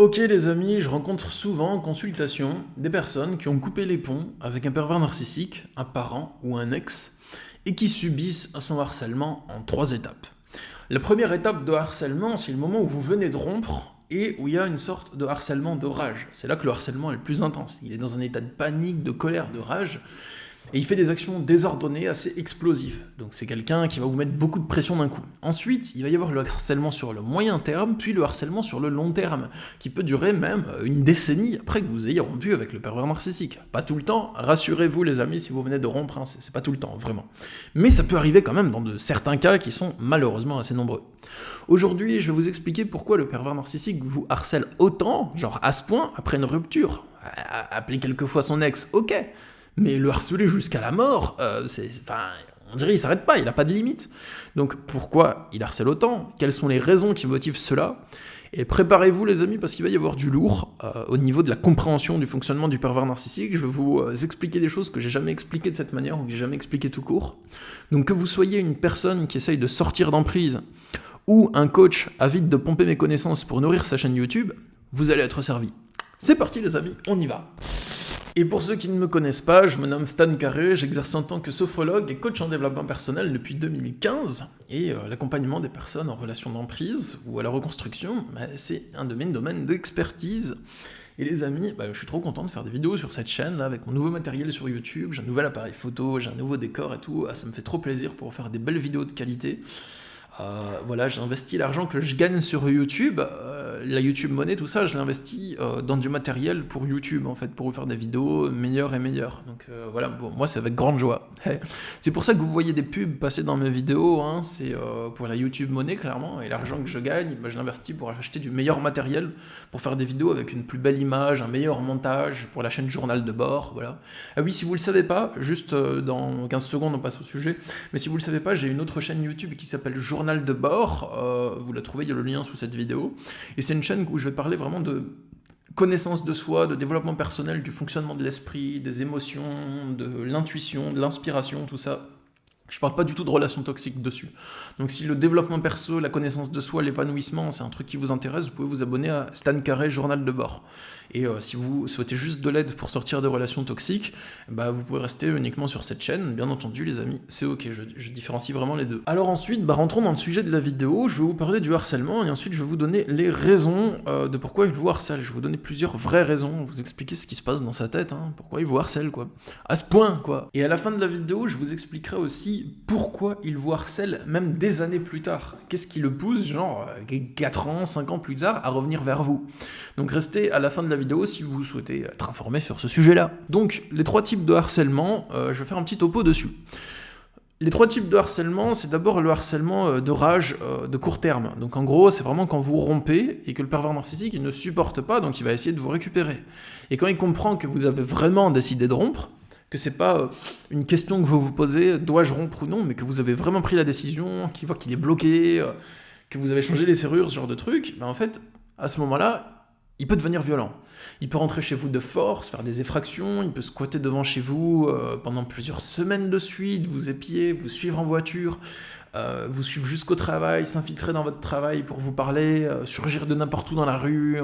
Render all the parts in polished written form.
Ok les amis, je rencontre souvent en consultation des personnes qui ont coupé les ponts avec un pervers narcissique, un parent ou un ex, et qui subissent son harcèlement en 3 étapes. La première étape de harcèlement, c'est le moment où vous venez de rompre et où il y a une sorte de harcèlement de rage. C'est là que le harcèlement est le plus intense. Il est dans un état de panique, de colère, de rage, et il fait des actions désordonnées assez explosives. Donc c'est quelqu'un qui va vous mettre beaucoup de pression d'un coup. Ensuite, il va y avoir le harcèlement sur le moyen terme, puis le harcèlement sur le long terme, qui peut durer même une décennie après que vous ayez rompu avec le pervers narcissique. Pas tout le temps, rassurez-vous les amis, si vous venez de rompre, hein, c'est pas tout le temps, vraiment. Mais ça peut arriver quand même dans de certains cas qui sont malheureusement assez nombreux. Aujourd'hui, je vais vous expliquer pourquoi le pervers narcissique vous harcèle autant, genre à ce point, après une rupture. Appeler quelquefois son ex, ok, mais le harceler jusqu'à la mort, on dirait qu'il s'arrête pas, il n'a pas de limite. Donc pourquoi il harcèle autant? Quelles sont les raisons qui motivent cela? Et préparez-vous les amis, parce qu'il va y avoir du lourd au niveau de la compréhension du fonctionnement du pervers narcissique. Je vais vous expliquer des choses que j'ai jamais expliquées de cette manière, ou que j'ai jamais expliquées tout court. Donc que vous soyez une personne qui essaye de sortir d'emprise, ou un coach avide de pomper mes connaissances pour nourrir sa chaîne YouTube, vous allez être servi. C'est parti les amis, on y va. Et pour ceux qui ne me connaissent pas, je me nomme Stan Carré, j'exerce en tant que sophrologue et coach en développement personnel depuis 2015, et l'accompagnement des personnes en relation d'emprise ou à la reconstruction, c'est un de mes domaines d'expertise. Et les amis, je suis trop content de faire des vidéos sur cette chaîne là, avec mon nouveau matériel sur YouTube, j'ai un nouvel appareil photo, j'ai un nouveau décor et tout, ça me fait trop plaisir pour faire des belles vidéos de qualité. Voilà, j'ai investi l'argent que je gagne sur YouTube, la YouTube Money, tout ça, je l'ai investi dans du matériel pour YouTube, en fait, pour vous faire des vidéos meilleures et meilleures. Donc voilà, bon, moi c'est avec grande joie. C'est pour ça que vous voyez des pubs passer dans mes vidéos, hein, c'est pour la YouTube Money, clairement, et l'argent que je gagne, je l'investis pour acheter du meilleur matériel, pour faire des vidéos avec une plus belle image, un meilleur montage, pour la chaîne Journal de bord, voilà. Ah oui, si vous le savez pas, juste dans 15 secondes on passe au sujet, mais si vous le savez pas, j'ai une autre chaîne YouTube qui s'appelle Journal de bord, vous la trouvez, il y a le lien sous cette vidéo, et c'est une chaîne où je vais parler vraiment de connaissance de soi, de développement personnel, du fonctionnement de l'esprit, des émotions, de l'intuition, de l'inspiration, tout ça. Je parle pas du tout de relations toxiques dessus. Donc si le développement perso, la connaissance de soi, l'épanouissement, c'est un truc qui vous intéresse, vous pouvez vous abonner à Stan Carré Journal de bord. Et si vous souhaitez juste de l'aide pour sortir de relations toxiques, vous pouvez rester uniquement sur cette chaîne. Bien entendu les amis, c'est ok, je différencie vraiment les deux. Alors ensuite, rentrons dans le sujet de la vidéo, je vais vous parler du harcèlement, et ensuite je vais vous donner les raisons de pourquoi il vous harcèle. Je vais vous donner plusieurs vraies raisons, vous expliquer ce qui se passe dans sa tête, hein, pourquoi il vous harcèle, quoi. À ce point, quoi. Et à la fin de la vidéo, je vous expliquerai aussi pourquoi il vous harcèle même des années plus tard. Qu'est-ce qui le pousse, genre 4 ans, 5 ans plus tard, à revenir vers vous. Donc restez à la fin de la vidéo si vous souhaitez être informé sur ce sujet-là. Donc les 3 types de harcèlement, je vais faire un petit topo dessus. Les 3 types de harcèlement, c'est d'abord le harcèlement de rage de court terme. Donc en gros, c'est vraiment quand vous rompez et que le pervers narcissique il ne supporte pas, donc il va essayer de vous récupérer. Et quand il comprend que vous avez vraiment décidé de rompre, que c'est pas une question que vous vous posez, dois-je rompre ou non, mais que vous avez vraiment pris la décision, qu'il voit qu'il est bloqué, que vous avez changé les serrures, ce genre de truc, en fait, à ce moment-là, il peut devenir violent. Il peut rentrer chez vous de force, faire des effractions, il peut squatter devant chez vous pendant plusieurs semaines de suite, vous épier, vous suivre en voiture, vous suivre jusqu'au travail, s'infiltrer dans votre travail pour vous parler, surgir de n'importe où dans la rue,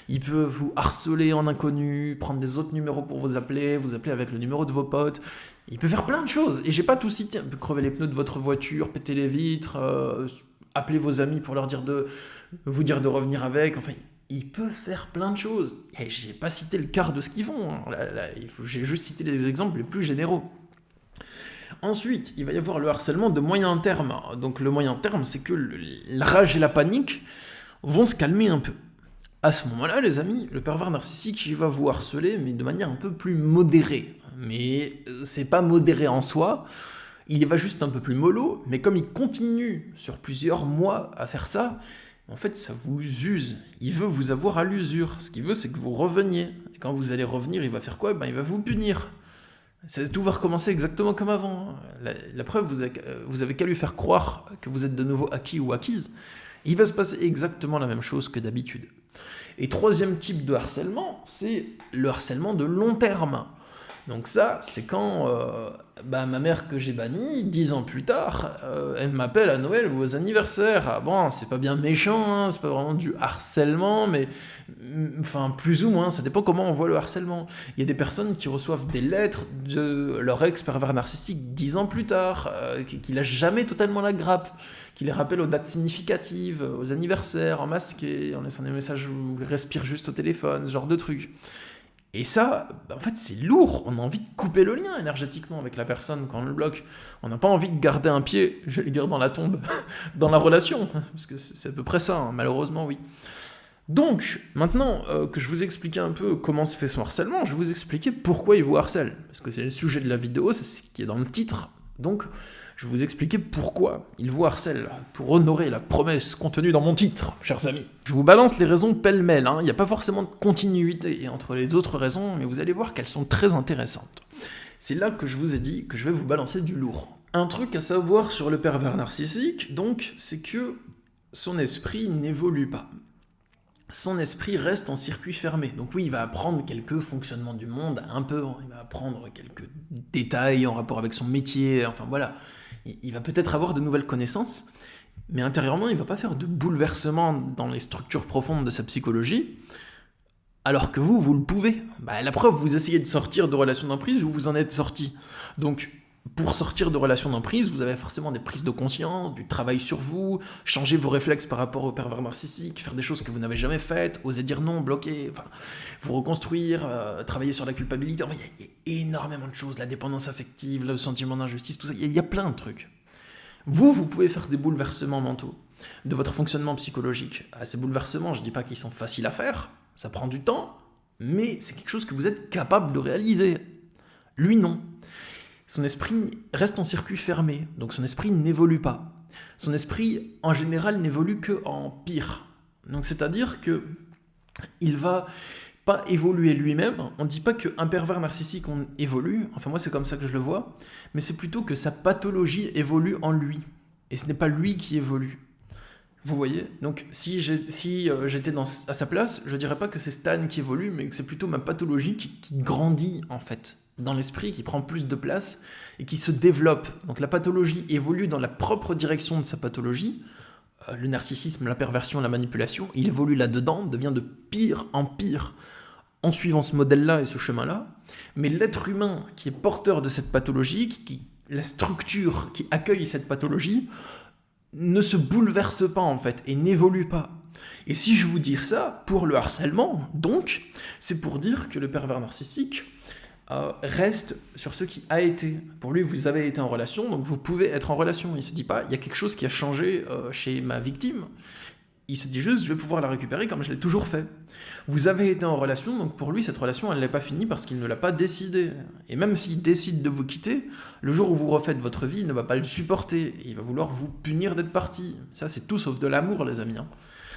il peut vous harceler en inconnu, prendre des autres numéros pour vous appeler avec le numéro de vos potes, il peut faire plein de choses, et j'ai pas tout cité, il peut crever les pneus de votre voiture, péter les vitres, appeler vos amis pour vous dire de revenir avec, enfin... Il peut faire plein de choses. Et j'ai pas cité le quart de ce qu'ils font. Hein. J'ai juste cité les exemples les plus généraux. Ensuite, il va y avoir le harcèlement de moyen terme. Donc le moyen terme, c'est que la rage et la panique vont se calmer un peu. À ce moment-là, les amis, le pervers narcissique, il va vous harceler, mais de manière un peu plus modérée. Mais c'est pas modéré en soi. Il va juste un peu plus mollo, mais comme il continue sur plusieurs mois à faire ça, en fait, ça vous use. Il veut vous avoir à l'usure. Ce qu'il veut, c'est que vous reveniez. Et quand vous allez revenir, il va faire quoi? Il va vous punir. Tout va recommencer exactement comme avant. La preuve, vous avez qu'à lui faire croire que vous êtes de nouveau acquis ou acquise. Il va se passer exactement la même chose que d'habitude. Et 3e type de harcèlement, c'est le harcèlement de long terme. Donc ça, c'est quand ma mère que j'ai bannie, 10 ans plus tard, elle m'appelle à Noël ou aux anniversaires. Ah bon, c'est pas bien méchant, hein, c'est pas vraiment du harcèlement, mais enfin plus ou moins, ça dépend comment on voit le harcèlement. Il y a des personnes qui reçoivent des lettres de leur ex pervers narcissique 10 ans plus tard, qui lâchent jamais totalement la grappe, qui les rappellent aux dates significatives, aux anniversaires, en masqué, en laissant des messages où ils respirent juste au téléphone, ce genre de trucs. Et ça, en fait, c'est lourd. On a envie de couper le lien énergétiquement avec la personne quand on le bloque. On n'a pas envie de garder un pied, j'allais dire dans la tombe, dans la relation. Parce que c'est à peu près ça, hein, malheureusement, oui. Donc, maintenant que je vous ai expliqué un peu comment se fait son harcèlement, je vais vous expliquer pourquoi il vous harcèle. Parce que c'est le sujet de la vidéo, c'est ce qui est dans le titre. Donc, je vais vous expliquer pourquoi il vous harcèle, pour honorer la promesse contenue dans mon titre, chers amis. Je vous balance les raisons pêle-mêle, il n'y a pas forcément de continuité entre les autres raisons, mais vous allez voir qu'elles sont très intéressantes. C'est là que je vous ai dit que je vais vous balancer du lourd. Un truc à savoir sur le pervers narcissique, donc, c'est que son esprit n'évolue pas. Son esprit reste en circuit fermé. Donc oui, il va apprendre quelques fonctionnements du monde, un peu, il va apprendre quelques détails en rapport avec son métier, enfin voilà. Il va peut-être avoir de nouvelles connaissances, mais intérieurement, il ne va pas faire de bouleversement dans les structures profondes de sa psychologie, alors que vous le pouvez. La preuve, vous essayez de sortir de relations d'emprise où vous en êtes sorti. Donc, pour sortir de relations d'emprise, vous avez forcément des prises de conscience, du travail sur vous, changer vos réflexes par rapport au pervers narcissique, faire des choses que vous n'avez jamais faites, oser dire non, bloquer, enfin, vous reconstruire, travailler sur la culpabilité. Enfin, il y a énormément de choses, la dépendance affective, le sentiment d'injustice, tout ça, il y a plein de trucs. Vous pouvez faire des bouleversements mentaux de votre fonctionnement psychologique. Ces bouleversements, je ne dis pas qu'ils sont faciles à faire, ça prend du temps, mais c'est quelque chose que vous êtes capable de réaliser. Lui, non. Son esprit reste en circuit fermé, donc son esprit n'évolue pas. Son esprit, en général, n'évolue qu'en pire. Donc c'est-à-dire que il va pas évoluer lui-même. On ne dit pas qu'un pervers narcissique évolue, enfin moi c'est comme ça que je le vois, mais c'est plutôt que sa pathologie évolue en lui. Et ce n'est pas lui qui évolue. Vous voyez? Donc si j'étais à sa place, je dirais pas que c'est Stan qui évolue, mais que c'est plutôt ma pathologie qui grandit en fait dans l'esprit, qui prend plus de place et qui se développe. Donc la pathologie évolue dans la propre direction de sa pathologie. Le narcissisme, la perversion, la manipulation, il évolue là-dedans, devient de pire en pire en suivant ce modèle-là et ce chemin-là. Mais l'être humain qui est porteur de cette pathologie, la structure qui accueille cette pathologie, ne se bouleverse pas en fait et n'évolue pas. Et si je vous dis ça, pour le harcèlement, donc, c'est pour dire que le pervers narcissique reste sur ce qui a été. Pour lui, vous avez été en relation, donc vous pouvez être en relation. Il ne se dit pas, il y a quelque chose qui a changé chez ma victime. Il se dit juste, je vais pouvoir la récupérer comme je l'ai toujours fait. Vous avez été en relation, donc pour lui, cette relation, elle n'est pas finie parce qu'il ne l'a pas décidé. Et même s'il décide de vous quitter, le jour où vous refaites votre vie, il ne va pas le supporter. Et il va vouloir vous punir d'être parti. Ça, c'est tout sauf de l'amour, les amis.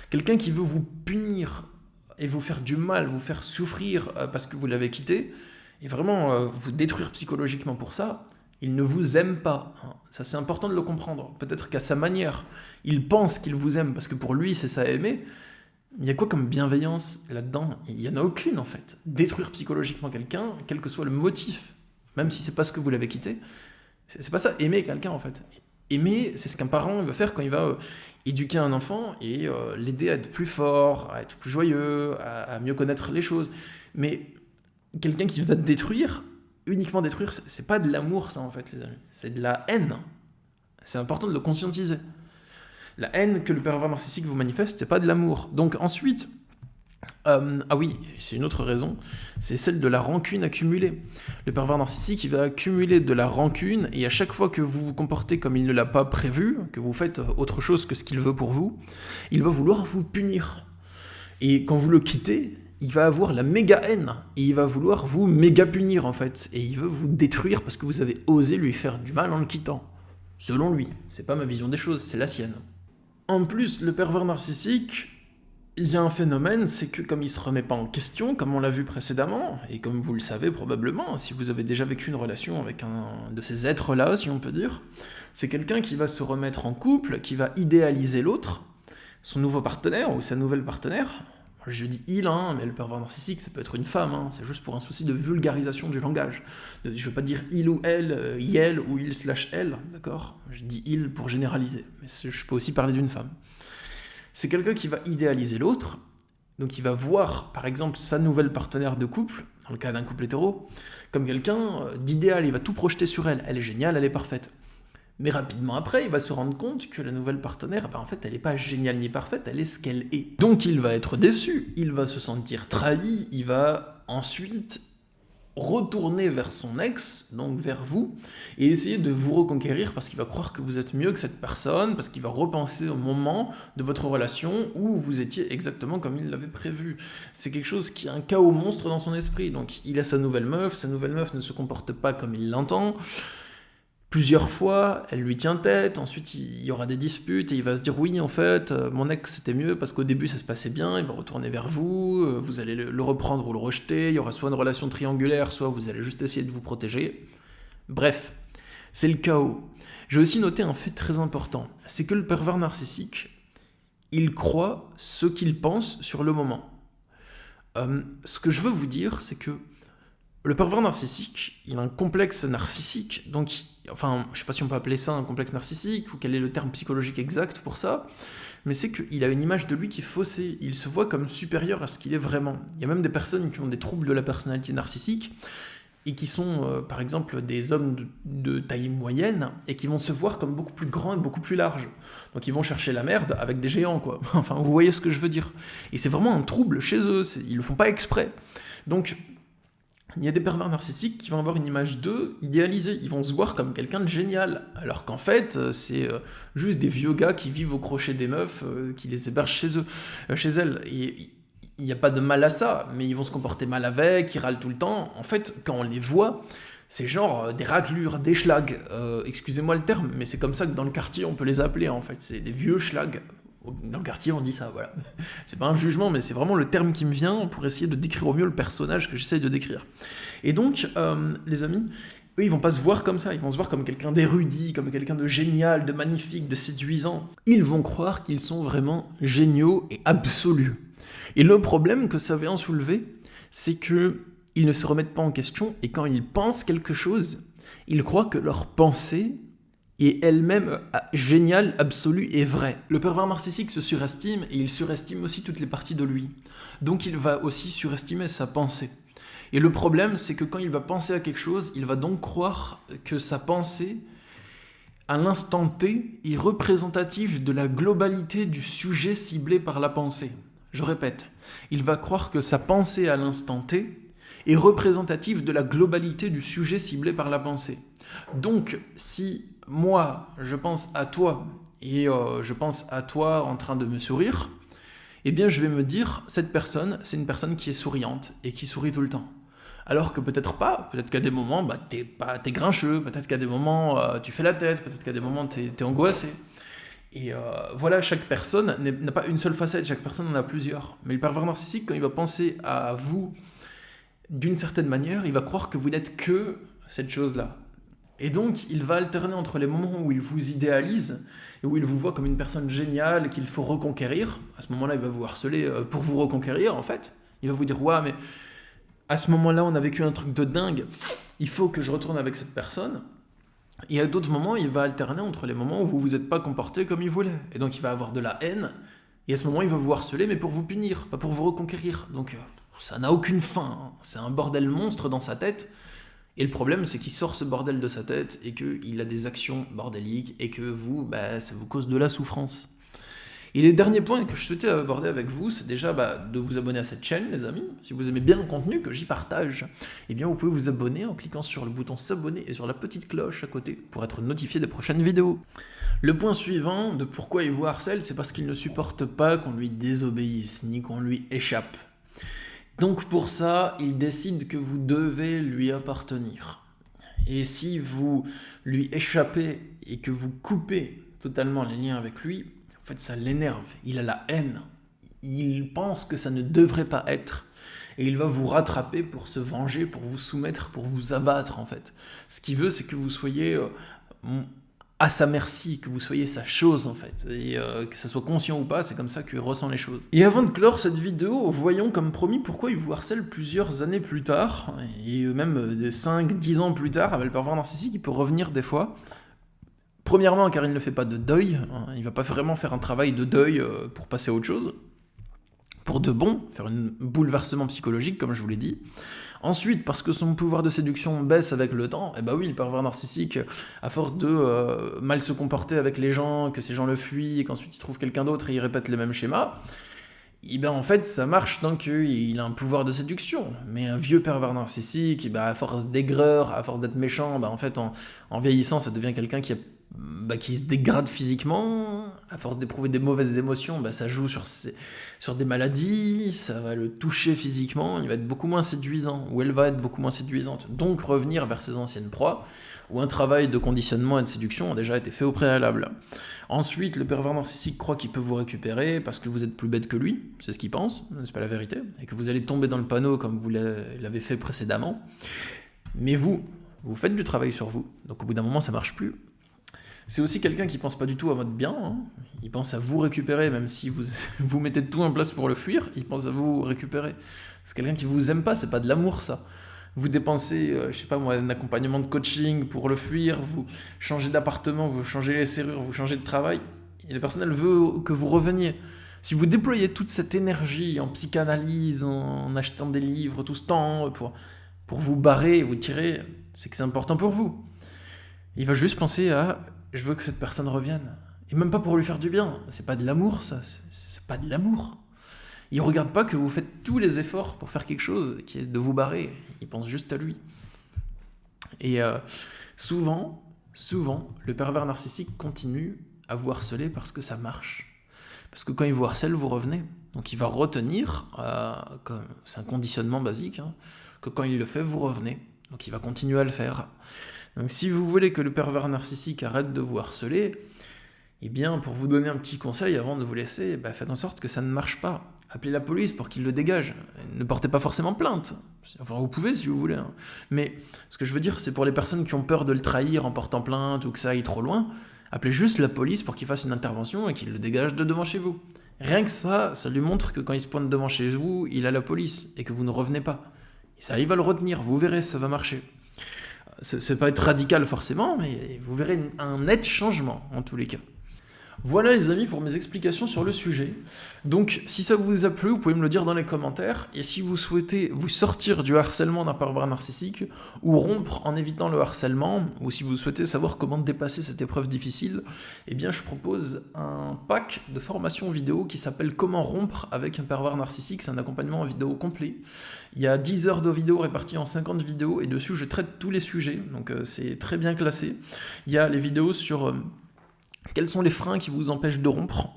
Quelqu'un qui veut vous punir et vous faire du mal, vous faire souffrir parce que vous l'avez quitté, et vraiment vous détruire psychologiquement pour ça, il ne vous aime pas. Ça, c'est important de le comprendre. Peut-être qu'à sa manière, il pense qu'il vous aime parce que pour lui, c'est ça aimer. Il y a quoi comme bienveillance là-dedans? Il n'y en a aucune, en fait. Détruire psychologiquement quelqu'un, quel que soit le motif, même si c'est parce que vous l'avez quitté, c'est pas ça, aimer quelqu'un, en fait. Aimer, c'est ce qu'un parent va faire quand il va éduquer un enfant et l'aider à être plus fort, à être plus joyeux, à mieux connaître les choses. Mais quelqu'un qui va te détruire, uniquement détruire, c'est pas de l'amour, ça, en fait, les amis. C'est de la haine. C'est important de le conscientiser. La haine que le pervers narcissique vous manifeste, c'est pas de l'amour. Donc ensuite, ah oui, c'est une autre raison, c'est celle de la rancune accumulée. Le pervers narcissique, il va accumuler de la rancune, et à chaque fois que vous vous comportez comme il ne l'a pas prévu, que vous faites autre chose que ce qu'il veut pour vous, il va vouloir vous punir. Et quand vous le quittez, il va avoir la méga haine, et il va vouloir vous méga punir en fait, et il veut vous détruire parce que vous avez osé lui faire du mal en le quittant. Selon lui, c'est pas ma vision des choses, c'est la sienne. En plus, le pervers narcissique, il y a un phénomène, c'est que comme il ne se remet pas en question, comme on l'a vu précédemment, et comme vous le savez probablement, si vous avez déjà vécu une relation avec un de ces êtres-là, si on peut dire, c'est quelqu'un qui va se remettre en couple, qui va idéaliser l'autre, son nouveau partenaire ou sa nouvelle partenaire, Je dis il, hein, mais le pervers narcissique, ça peut être une femme, hein, c'est juste pour un souci de vulgarisation du langage. Je ne veux pas dire il ou elle, yel ou il/elle, d'accord? Je dis il pour généraliser, mais je peux aussi parler d'une femme. C'est quelqu'un qui va idéaliser l'autre, donc il va voir, par exemple, sa nouvelle partenaire de couple, dans le cas d'un couple hétéro, comme quelqu'un d'idéal, il va tout projeter sur elle. Elle est géniale, elle est parfaite. Mais rapidement après, il va se rendre compte que la nouvelle partenaire, en fait, elle n'est pas géniale ni parfaite, elle est ce qu'elle est. Donc il va être déçu, il va se sentir trahi, il va ensuite retourner vers son ex, donc vers vous, et essayer de vous reconquérir parce qu'il va croire que vous êtes mieux que cette personne, parce qu'il va repenser au moment de votre relation où vous étiez exactement comme il l'avait prévu. C'est quelque chose qui est un chaos monstre dans son esprit. Donc il a sa nouvelle meuf ne se comporte pas comme il l'entend. Plusieurs fois, elle lui tient tête, ensuite il y aura des disputes et il va se dire oui en fait, mon ex c'était mieux parce qu'au début ça se passait bien, il va retourner vers vous, vous allez le reprendre ou le rejeter, il y aura soit une relation triangulaire, soit vous allez juste essayer de vous protéger. Bref, c'est le chaos. J'ai aussi noté un fait très important, c'est que le pervers narcissique, il croit ce qu'il pense sur le moment. Ce que je veux vous dire, c'est que le pervers narcissique, il a un complexe narcissique, donc, enfin, je sais pas si on peut appeler ça un complexe narcissique, ou quel est le terme psychologique exact pour ça, mais c'est qu'il a une image de lui qui est faussée, il se voit comme supérieur à ce qu'il est vraiment. Il y a même des personnes qui ont des troubles de la personnalité narcissique, et qui sont, par exemple, des hommes de taille moyenne, et qui vont se voir comme beaucoup plus grands et beaucoup plus larges. Donc ils vont chercher la merde avec des géants, quoi. Enfin, vous voyez ce que je veux dire. Et c'est vraiment un trouble chez eux, ils le font pas exprès. Donc, il y a des pervers narcissiques qui vont avoir une image d'eux idéalisée, ils vont se voir comme quelqu'un de génial, alors qu'en fait, c'est juste des vieux gars qui vivent au crochet des meufs, qui les hébergent chez elles. Et il n'y a pas de mal à ça, mais ils vont se comporter mal avec, ils râlent tout le temps. En fait, quand on les voit, c'est genre des raclures, des schlags, excusez-moi le terme, mais c'est comme ça que dans le quartier on peut les appeler en fait, c'est des vieux schlags. Dans le quartier, on dit ça, voilà. C'est pas un jugement, mais c'est vraiment le terme qui me vient pour essayer de décrire au mieux le personnage que j'essaye de décrire. Et donc, les amis, eux, ils vont pas se voir comme ça, ils vont se voir comme quelqu'un d'érudit, comme quelqu'un de génial, de magnifique, de séduisant. Ils vont croire qu'ils sont vraiment géniaux et absolus. Et le problème que ça vient soulever, c'est que ils ne se remettent pas en question, et quand ils pensent quelque chose, ils croient que leur pensée est elle-même géniale, absolue et vraie. Le pervers narcissique se surestime et il surestime aussi toutes les parties de lui. Donc il va aussi surestimer sa pensée. Et le problème, c'est que quand il va penser à quelque chose, il va donc croire que sa pensée, à l'instant T, est représentative de la globalité du sujet ciblé par la pensée. Je répète, il va croire que sa pensée à l'instant T est représentative de la globalité du sujet ciblé par la pensée. Donc, si moi, je pense à toi, et je pense à toi en train de me sourire, eh bien je vais me dire, cette personne, c'est une personne qui est souriante, et qui sourit tout le temps. Alors que peut-être pas, peut-être qu'à des moments, t'es grincheux, peut-être qu'à des moments, tu fais la tête, peut-être qu'à des moments, t'es angoissé. Et voilà, chaque personne n'a pas une seule facette, chaque personne en a plusieurs. Mais le pervers narcissique, quand il va penser à vous d'une certaine manière, il va croire que vous n'êtes que cette chose-là. Et donc, il va alterner entre les moments où il vous idéalise et où il vous voit comme une personne géniale qu'il faut reconquérir. À ce moment-là, il va vous harceler pour vous reconquérir, en fait. Il va vous dire « Ouais, mais à ce moment-là, on a vécu un truc de dingue. Il faut que je retourne avec cette personne. » Et à d'autres moments, il va alterner entre les moments où vous ne vous êtes pas comporté comme il voulait. Et donc, il va avoir de la haine. Et à ce moment, il va vous harceler, mais pour vous punir, pas pour vous reconquérir. Donc, ça n'a aucune fin. Hein. C'est un bordel monstre dans sa tête. Et le problème, c'est qu'il sort ce bordel de sa tête et qu'il a des actions bordéliques et que vous, ça vous cause de la souffrance. Et les derniers points que je souhaitais aborder avec vous, c'est déjà de vous abonner à cette chaîne, les amis. Si vous aimez bien le contenu que j'y partage, eh bien vous pouvez vous abonner en cliquant sur le bouton s'abonner et sur la petite cloche à côté pour être notifié des prochaines vidéos. Le point suivant de pourquoi il vous harcèle, c'est parce qu'il ne supporte pas qu'on lui désobéisse ni qu'on lui échappe. Donc pour ça, il décide que vous devez lui appartenir. Et si vous lui échappez et que vous coupez totalement les liens avec lui, en fait ça l'énerve, il a la haine, il pense que ça ne devrait pas être. Et il va vous rattraper pour se venger, pour vous soumettre, pour vous abattre en fait. Ce qu'il veut, c'est que vous soyez à sa merci, que vous soyez sa chose en fait, et que ça soit conscient ou pas, c'est comme ça qu'il ressent les choses. Et avant de clore cette vidéo, voyons comme promis pourquoi il vous harcèle plusieurs années plus tard, et même 5-10 ans plus tard, avec le pervers narcissique, il peut revenir des fois. Premièrement, car il ne fait pas de deuil, hein, il va pas vraiment faire un travail de deuil pour passer à autre chose, pour de bon, faire un bouleversement psychologique, comme je vous l'ai dit. Ensuite, parce que son pouvoir de séduction baisse avec le temps, et bah oui, le pervers narcissique, à force de mal se comporter avec les gens, que ces gens le fuient, et qu'ensuite il trouve quelqu'un d'autre et il répète les mêmes schémas, et ben en fait ça marche tant qu'il a un pouvoir de séduction. Mais un vieux pervers narcissique, et ben à force d'aigreur, à force d'être méchant, ben en fait en vieillissant ça devient quelqu'un qui se dégrade physiquement, à force d'éprouver des mauvaises émotions, ça joue sur des maladies, ça va le toucher physiquement, il va être beaucoup moins séduisant, ou elle va être beaucoup moins séduisante. Donc revenir vers ses anciennes proies, où un travail de conditionnement et de séduction a déjà été fait au préalable. Ensuite, le pervers narcissique croit qu'il peut vous récupérer parce que vous êtes plus bête que lui, c'est ce qu'il pense, c'est pas la vérité, et que vous allez tomber dans le panneau comme vous l'avez fait précédemment. Mais vous faites du travail sur vous, donc au bout d'un moment ça marche plus. C'est aussi quelqu'un qui pense pas du tout à votre bien, hein. Il pense à vous récupérer, même si vous mettez tout en place pour le fuir, il pense à vous récupérer. C'est quelqu'un qui vous aime pas, c'est pas de l'amour ça. Vous dépensez, je sais pas moi, un accompagnement de coaching pour le fuir, vous changez d'appartement, vous changez les serrures, vous changez de travail, et la personne elle veut que vous reveniez. Si vous déployez toute cette énergie en psychanalyse, en achetant des livres, tout ce temps pour vous barrer et vous tirer, c'est que c'est important pour vous. Il va juste penser à « je veux que cette personne revienne ». Et même pas pour lui faire du bien, c'est pas de l'amour ça, c'est pas de l'amour. Il regarde pas que vous faites tous les efforts pour faire quelque chose qui est de vous barrer, il pense juste à lui. Et souvent, le pervers narcissique continue à vous harceler parce que ça marche. Parce que quand il vous harcèle, vous revenez. Donc il va retenir, c'est un conditionnement basique, hein, que quand il le fait, vous revenez. Donc il va continuer à le faire. Donc si vous voulez que le pervers narcissique arrête de vous harceler, eh bien pour vous donner un petit conseil avant de vous laisser, faites en sorte que ça ne marche pas. Appelez la police pour qu'il le dégage. Ne portez pas forcément plainte. Enfin vous pouvez si vous voulez. Hein. Mais ce que je veux dire, c'est pour les personnes qui ont peur de le trahir en portant plainte ou que ça aille trop loin, appelez juste la police pour qu'il fasse une intervention et qu'il le dégage de devant chez vous. Rien que ça lui montre que quand il se pointe devant chez vous, il a la police et que vous ne revenez pas. Et ça, il va le retenir, vous verrez, ça va marcher. C'est pas être radical forcément, mais vous verrez un net changement en tous les cas. Voilà les amis pour mes explications sur le sujet. Donc si ça vous a plu, vous pouvez me le dire dans les commentaires. Et si vous souhaitez vous sortir du harcèlement d'un pervers narcissique, ou rompre en évitant le harcèlement, ou si vous souhaitez savoir comment dépasser cette épreuve difficile, eh bien je propose un pack de formation vidéo qui s'appelle Comment rompre avec un pervers narcissique. C'est un accompagnement en vidéo complet. Il y a 10 heures de vidéo réparties en 50 vidéos, et dessus je traite tous les sujets, donc c'est très bien classé. Il y a les vidéos sur... quels sont les freins qui vous empêchent de rompre?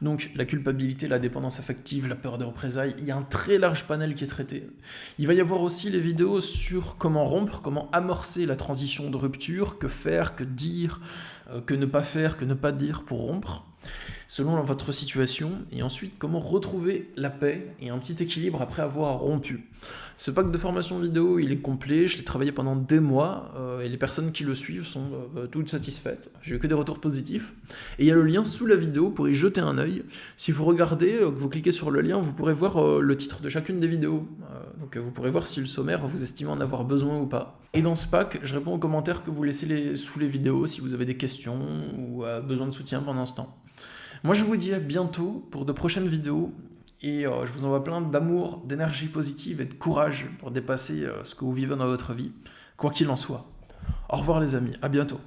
Donc la culpabilité, la dépendance affective, la peur des représailles, il y a un très large panel qui est traité. Il va y avoir aussi les vidéos sur comment rompre, comment amorcer la transition de rupture, que faire, que dire, que ne pas faire, que ne pas dire pour rompre, selon votre situation, et ensuite comment retrouver la paix et un petit équilibre après avoir rompu. Ce pack de formation vidéo, il est complet, je l'ai travaillé pendant des mois, et les personnes qui le suivent sont toutes satisfaites. J'ai eu que des retours positifs. Et il y a le lien sous la vidéo pour y jeter un œil. Si vous regardez, que vous cliquez sur le lien, vous pourrez voir le titre de chacune des vidéos. Donc vous pourrez voir si le sommaire, vous estimez en avoir besoin ou pas. Et dans ce pack, je réponds aux commentaires que vous laissez sous les vidéos, si vous avez des questions ou besoin de soutien pendant ce temps. Moi je vous dis à bientôt pour de prochaines vidéos. Et je vous envoie plein d'amour, d'énergie positive et de courage pour dépasser ce que vous vivez dans votre vie, quoi qu'il en soit. Au revoir les amis, à bientôt.